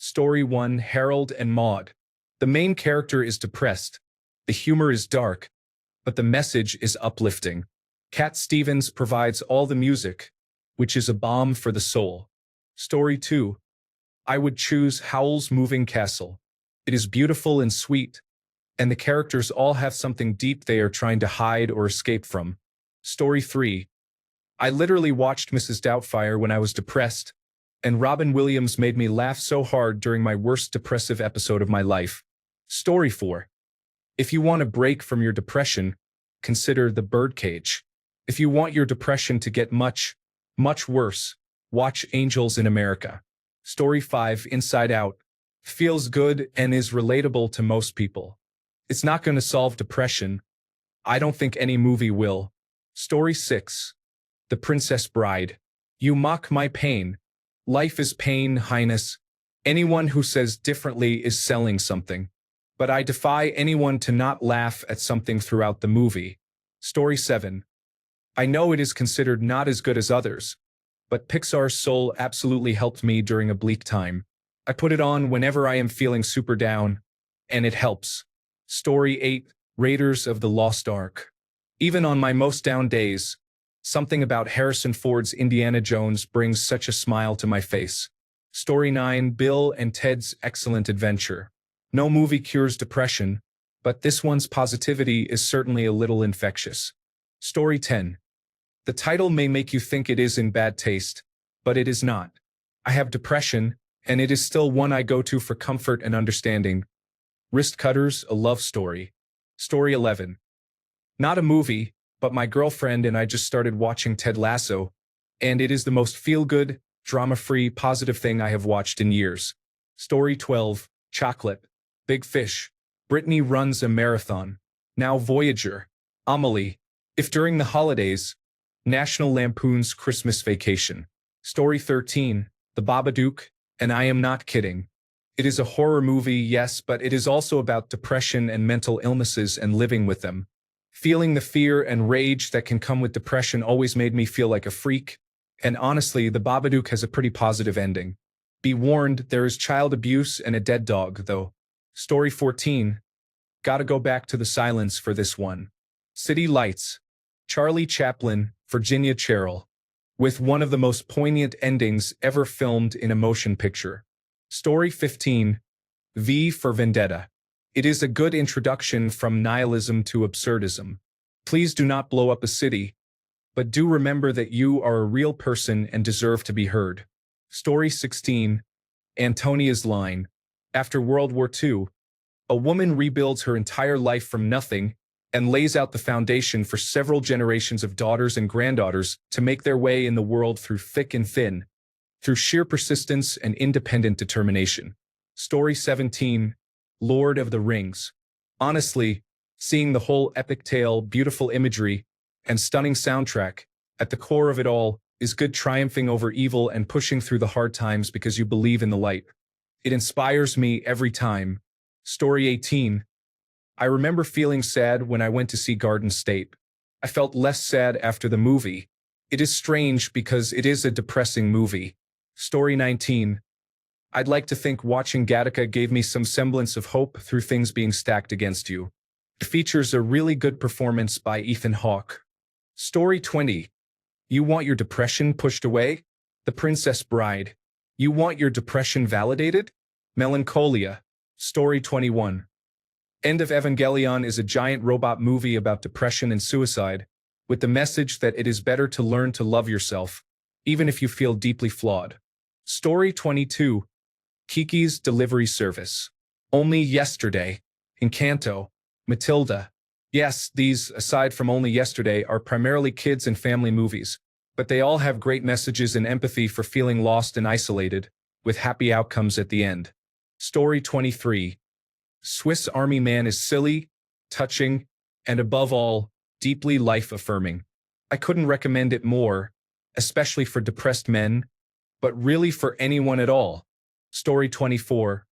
Story 1, Harold and Maude. The main character is depressed. The humor is dark, but the message is uplifting. Cat Stevens provides all the music, which is a balm for the soul. Story 2. I would choose Howl's Moving Castle. It is beautiful and sweet, and the characters all have something deep they are trying to hide or escape from. Story 3. I literally watched Mrs. Doubtfire when I was depressed, and Robin Williams made me laugh so hard during my worst depressive episode of my life. Story 4. If you want a break from your depression, consider The Birdcage. If you want your depression to get much, much worse, watch Angels in America. Story 5, Inside Out. Feels good and is relatable to most people. It's not going to solve depression. I don't think any movie will. Story 6. The Princess Bride. You mock my pain. Life is pain, Highness. Anyone who says differently is selling something. But I defy anyone to not laugh at something throughout the movie. Story 7. I know it is considered not as good as others, but Pixar's Soul absolutely helped me during a bleak time. I put it on whenever I am feeling super down, and it helps. Story 8, Raiders of the Lost Ark. Even on my most down days, something about Harrison Ford's Indiana Jones brings such a smile to my face. Story 9, Bill and Ted's Excellent Adventure. No movie cures depression, but this one's positivity is certainly a little infectious. Story 10. The title may make you think it is in bad taste, but it is not. I have depression, and it is still one I go to for comfort and understanding. Wrist Cutters, a Love Story. Story 11. Not a movie, but my girlfriend and I just started watching Ted Lasso, and it is the most feel-good, drama-free, positive thing I have watched in years. Story 12. Chocolate. Big Fish. Brittany runs a marathon. Now Voyager. Amelie. If during the holidays. National Lampoon's Christmas Vacation. Story 13. The Babadook, and I am not kidding. It is a horror movie, yes, but it is also about depression and mental illnesses and living with them. Feeling the fear and rage that can come with depression always made me feel like a freak, and honestly, The Babadook has a pretty positive ending. Be warned, there is child abuse and a dead dog, though. Story 14. Gotta go back to the silence for this one. City Lights. Charlie Chaplin, Virginia Cheryl. With one of the most poignant endings ever filmed in a motion picture. Story 15. V for Vendetta. It is a good introduction from nihilism to absurdism. Please do not blow up a city, but do remember that you are a real person and deserve to be heard. Story 16. Antonia's Line. After World War II, a woman rebuilds her entire life from nothing and lays out the foundation for several generations of daughters and granddaughters to make their way in the world through thick and thin, through sheer persistence and independent determination. Story 17. Lord of the Rings. Honestly, seeing the whole epic tale, beautiful imagery, and stunning soundtrack, at the core of it all, is good triumphing over evil and pushing through the hard times because you believe in the light. It inspires me every time. Story 18. I remember feeling sad when I went to see Garden State. I felt less sad after the movie. It is strange because it is a depressing movie. Story 19. I'd like to think watching Gattaca gave me some semblance of hope through things being stacked against you. It features a really good performance by Ethan Hawke. Story 20. You want your depression pushed away? The Princess Bride. You want your depression validated? Melancholia. Story 21. End of Evangelion is a giant robot movie about depression and suicide, with the message that it is better to learn to love yourself, even if you feel deeply flawed. Story 22. Kiki's Delivery Service. Only Yesterday. Encanto. Matilda. Yes, these, aside from Only Yesterday, are primarily kids and family movies, but they all have great messages and empathy for feeling lost and isolated, with happy outcomes at the end. Story 23. Swiss Army Man is silly, touching, and above all, deeply life-affirming. I couldn't recommend it more, especially for depressed men, but really for anyone at all. Story 24.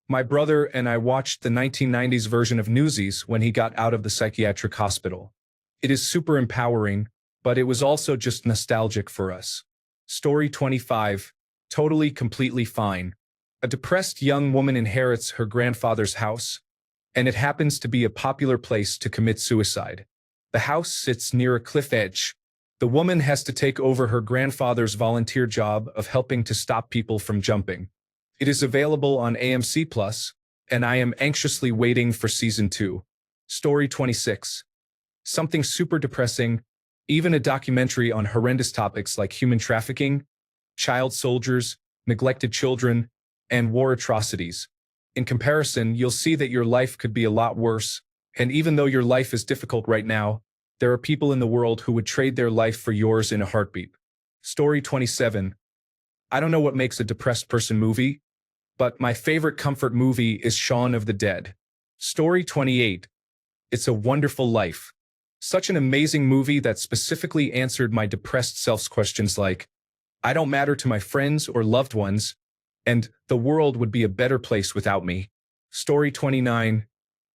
My brother and I watched the 1990s version of Newsies when he got out of the psychiatric hospital. It is super empowering, but it was also just nostalgic for us. Story 25. Totally Completely Fine. A depressed young woman inherits her grandfather's house, and it happens to be a popular place to commit suicide. The house sits near a cliff edge. The woman has to take over her grandfather's volunteer job of helping to stop people from jumping. It is available on AMC Plus, and I am anxiously waiting for season 2. Story 26. Something super depressing, even a documentary on horrendous topics like human trafficking, child soldiers, neglected children, and war atrocities. In comparison, you'll see that your life could be a lot worse, and even though your life is difficult right now, there are people in the world who would trade their life for yours in a heartbeat. Story 27. I don't know what makes a depressed person movie, but my favorite comfort movie is Shaun of the Dead. Story 28. It's a Wonderful Life. Such an amazing movie that specifically answered my depressed self's questions like, I don't matter to my friends or loved ones, and the world would be a better place without me. Story 29.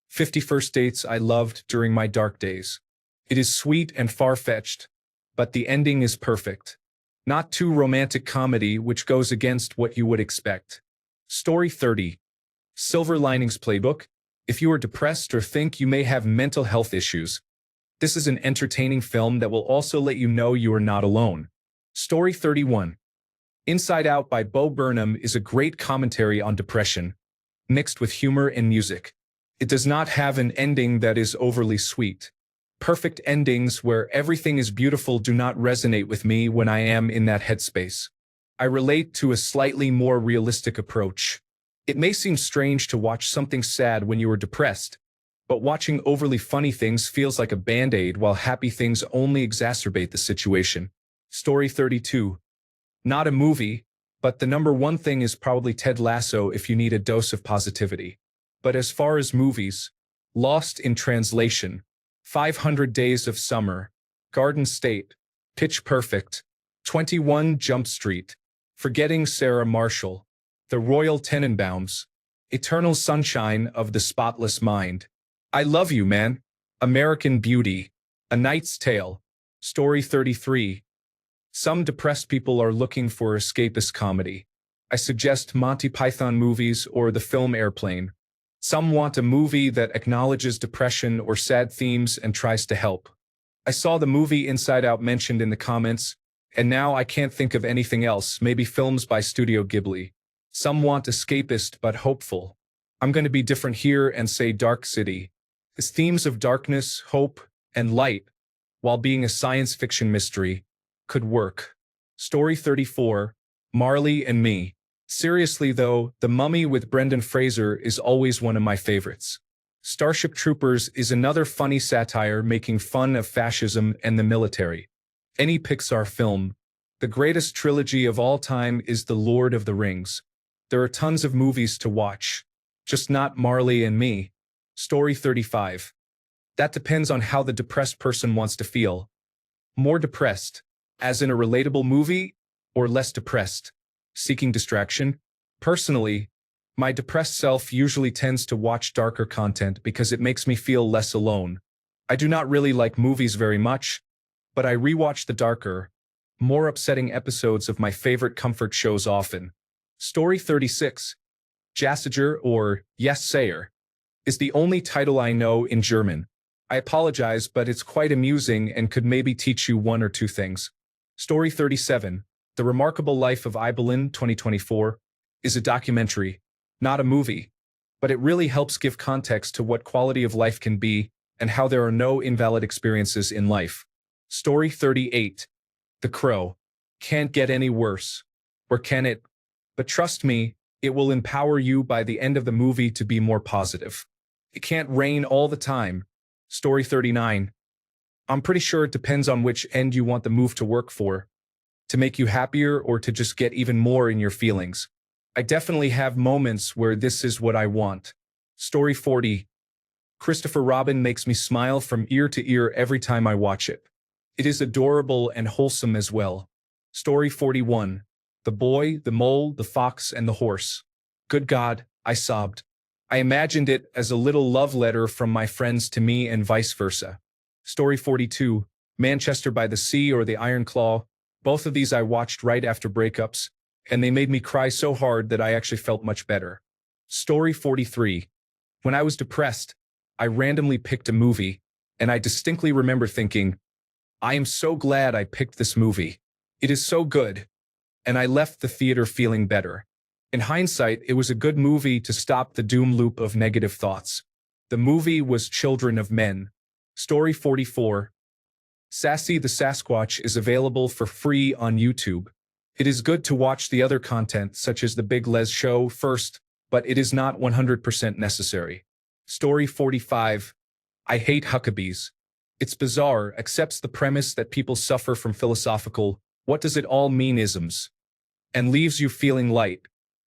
50 First Dates I loved during my dark days. It is sweet and far-fetched, but the ending is perfect. Not too romantic comedy which goes against what you would expect. Story 30. Silver Linings Playbook. If you are depressed or think you may have mental health issues, this is an entertaining film that will also let you know you are not alone. Story 31. Inside Out by Bo Burnham is a great commentary on depression, mixed with humor and music. It does not have an ending that is overly sweet. Perfect endings where everything is beautiful do not resonate with me when I am in that headspace. I relate to a slightly more realistic approach. It may seem strange to watch something sad when you are depressed, but watching overly funny things feels like a band-aid while happy things only exacerbate the situation. Story 32. Not a movie, but the number one thing is probably Ted Lasso if you need a dose of positivity. But as far as movies, Lost in Translation, 500 Days of Summer, Garden State, Pitch Perfect, 21 Jump Street, Forgetting Sarah Marshall, The Royal Tenenbaums, Eternal Sunshine of the Spotless Mind, I Love You Man, American Beauty, A Knight's Tale. Story 33. Some depressed people are looking for escapist comedy. I suggest Monty Python movies or the film Airplane. Some want a movie that acknowledges depression or sad themes and tries to help. I saw the movie Inside Out mentioned in the comments, and now I can't think of anything else, maybe films by Studio Ghibli. Some want escapist but hopeful. I'm going to be different here and say Dark City. Its themes of darkness, hope, and light, while being a science fiction mystery, could work. Story 34. Marley and Me. Seriously though, The Mummy with Brendan Fraser is always one of my favorites. Starship Troopers is another funny satire making fun of fascism and the military. Any Pixar film. The greatest trilogy of all time is The Lord of the Rings. There are tons of movies to watch, just not Marley and Me. Story 35. That depends on how the depressed person wants to feel. More depressed, as in a relatable movie, or less depressed, seeking distraction? Personally, my depressed self usually tends to watch darker content because it makes me feel less alone. I do not really like movies very much, but I rewatch the darker, more upsetting episodes of my favorite comfort shows often. Story 36. Jassiger or Yes Sayer is the only title I know in German. I apologize, but it's quite amusing and could maybe teach you one or two things. Story 37. The Remarkable Life of Ibelin 2024 is a documentary, not a movie, but it really helps give context to what quality of life can be and how there are no invalid experiences in life. Story 38. The Crow. Can't get any worse. Or can it? But trust me, it will empower you by the end of the movie to be more positive. It can't rain all the time. Story 39. I'm pretty sure it depends on which end you want the move to work for. To make you happier or to just get even more in your feelings. I definitely have moments where this is what I want. Story 40. Christopher Robin makes me smile from ear to ear every time I watch it. It is adorable and wholesome as well. Story 41. The Boy, the Mole, the Fox, and the Horse. Good God, I sobbed. I imagined it as a little love letter from my friends to me and vice versa. Story 42. Manchester by the Sea or The Iron Claw. Both of these I watched right after breakups, and they made me cry so hard that I actually felt much better. Story 43. When I was depressed, I randomly picked a movie, and I distinctly remember thinking, I am so glad I picked this movie. It is so good. And I left the theater feeling better. In hindsight, it was a good movie to stop the doom loop of negative thoughts. The movie was Children of Men. Story 44. Sassy the Sasquatch is available for free on YouTube. It is good to watch the other content, such as The Big Les Show, first, but it is not 100% necessary. Story 45. I hate Huckabees. It's bizarre, accepts the premise that people suffer from philosophical, what does it all mean isms, and leaves you feeling light.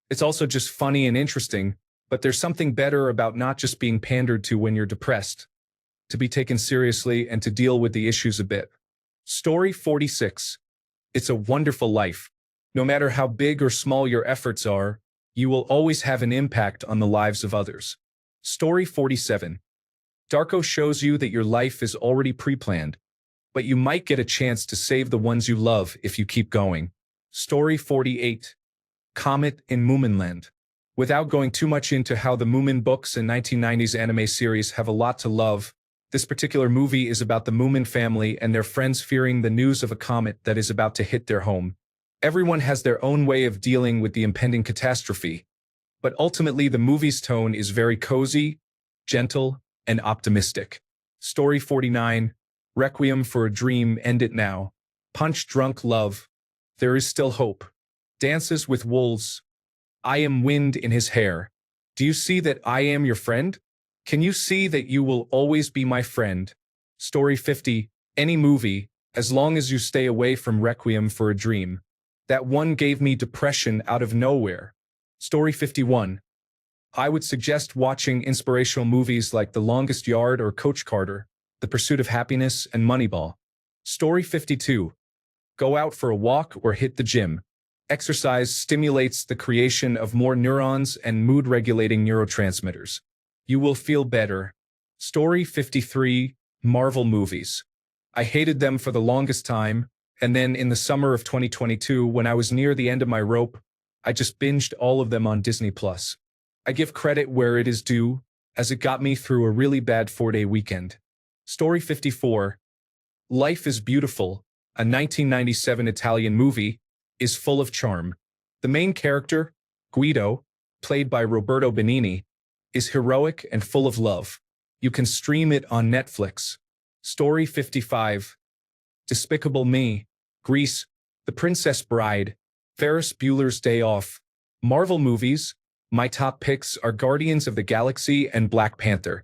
It's also just funny and interesting, but there's something better about not just being pandered to when you're depressed, to be taken seriously and to deal with the issues a bit. Story 46. It's a wonderful life. No matter how big or small your efforts are, you will always have an impact on the lives of others. Story 47. Darko shows you that your life is already pre-planned, but you might get a chance to save the ones you love if you keep going. Story 48. Comet in Moominland. Without going too much into how the Moomin books and 1990s anime series have a lot to love, this particular movie is about the Moomin family and their friends fearing the news of a comet that is about to hit their home. Everyone has their own way of dealing with the impending catastrophe, but ultimately the movie's tone is very cozy, gentle, and optimistic. Story 49. Requiem for a Dream, End It Now. Punch Drunk Love. There is Still Hope. Dances with Wolves. I am wind in his hair. Do you see that I am your friend? Can you see that you will always be my friend? Story 50. Any movie, as long as you stay away from Requiem for a Dream. That one gave me depression out of nowhere. Story 51. I would suggest watching inspirational movies like The Longest Yard or Coach Carter, The Pursuit of Happiness, and Moneyball. Story 52. Go out for a walk or hit the gym. Exercise stimulates the creation of more neurons and mood-regulating neurotransmitters. You will feel better. Story 53. Marvel movies. I hated them for the longest time, and then in the summer of 2022, when I was near the end of my rope, I just binged all of them on Disney+. I give credit where it is due, as it got me through a really bad 4-day weekend. Story 54. Life is Beautiful, a 1997 Italian movie, is full of charm. The main character, Guido, played by Roberto Benigni, is heroic and full of love. You can stream it on Netflix. Story 55. Despicable Me, Grease, The Princess Bride, Ferris Bueller's Day Off. Marvel movies, my top picks are Guardians of the Galaxy and Black Panther,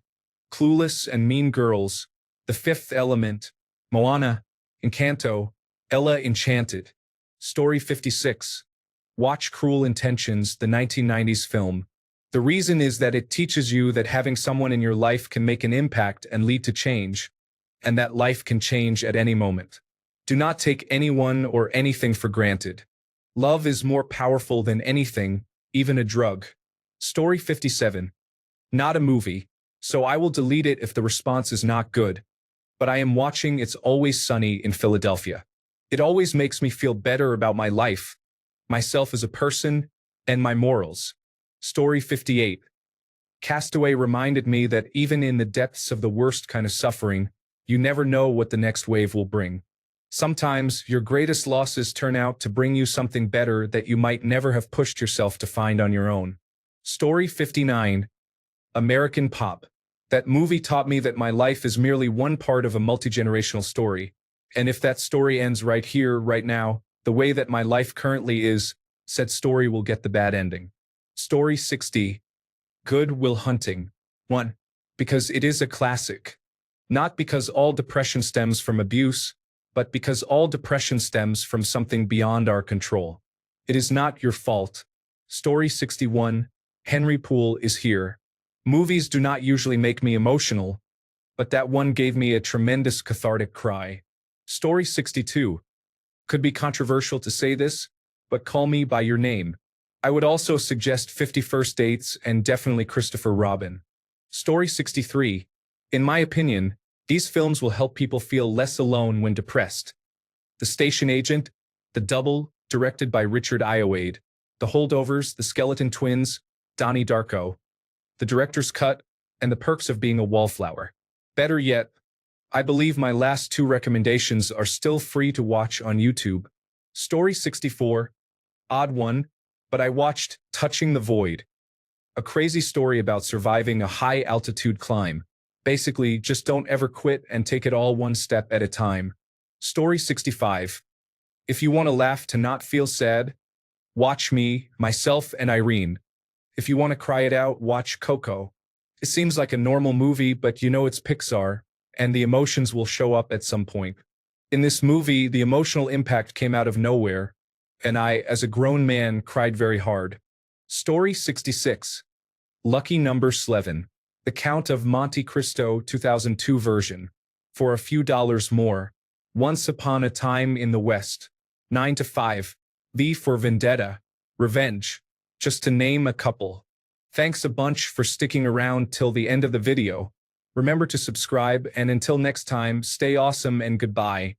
Clueless and Mean Girls, The Fifth Element, Moana, Encanto, Ella Enchanted. Story 56. Watch Cruel Intentions, the 1990s film. The reason is that it teaches you that having someone in your life can make an impact and lead to change, and that life can change at any moment. Do not take anyone or anything for granted. Love is more powerful than anything, even a drug. Story 57. Not a movie, so I will delete it if the response is not good, but I am watching It's Always Sunny in Philadelphia. It always makes me feel better about my life, myself as a person, and my morals. Story 58. Castaway reminded me that even in the depths of the worst kind of suffering, you never know what the next wave will bring. Sometimes your greatest losses turn out to bring you something better that you might never have pushed yourself to find on your own. Story 59. American Pop. That movie taught me that my life is merely one part of a multi-generational story, and if that story ends right here, right now, the way that my life currently is, said story will get the bad ending. Story 60. Good Will Hunting. 1. Because it is a classic. Not because all depression stems from abuse, but because all depression stems from something beyond our control. It is not your fault. Story 61. Henry Poole is here. Movies do not usually make me emotional, but that one gave me a tremendous cathartic cry. Story 62. Could be controversial to say this, but Call Me by Your Name. I would also suggest 50 First Dates and definitely Christopher Robin. Story 63. In my opinion, these films will help people feel less alone when depressed. The Station Agent, The Double, directed by Richard Ayoade, The Holdovers, The Skeleton Twins, Donnie Darko, the director's cut, and the perks of being a wallflower. Better yet, I believe my last two recommendations are still free to watch on YouTube. Story 64, odd one, but I watched Touching the Void, a crazy story about surviving a high-altitude climb. Basically, just don't ever quit and take it all one step at a time. Story 65. If you want to laugh to not feel sad, watch me, myself, and Irene. If you want to cry it out, watch Coco. It seems like a normal movie, but you know it's Pixar, and the emotions will show up at some point. In this movie, the emotional impact came out of nowhere, and I, as a grown man, cried very hard. Story 66. Lucky Number 11. The Count of Monte Cristo 2002 version. For a few dollars more. Once Upon a Time in the West. 9 to 5. V for Vendetta. Revenge. Just to name a couple. Thanks a bunch for sticking around till the end of the video. Remember to subscribe, and until next time, stay awesome and goodbye.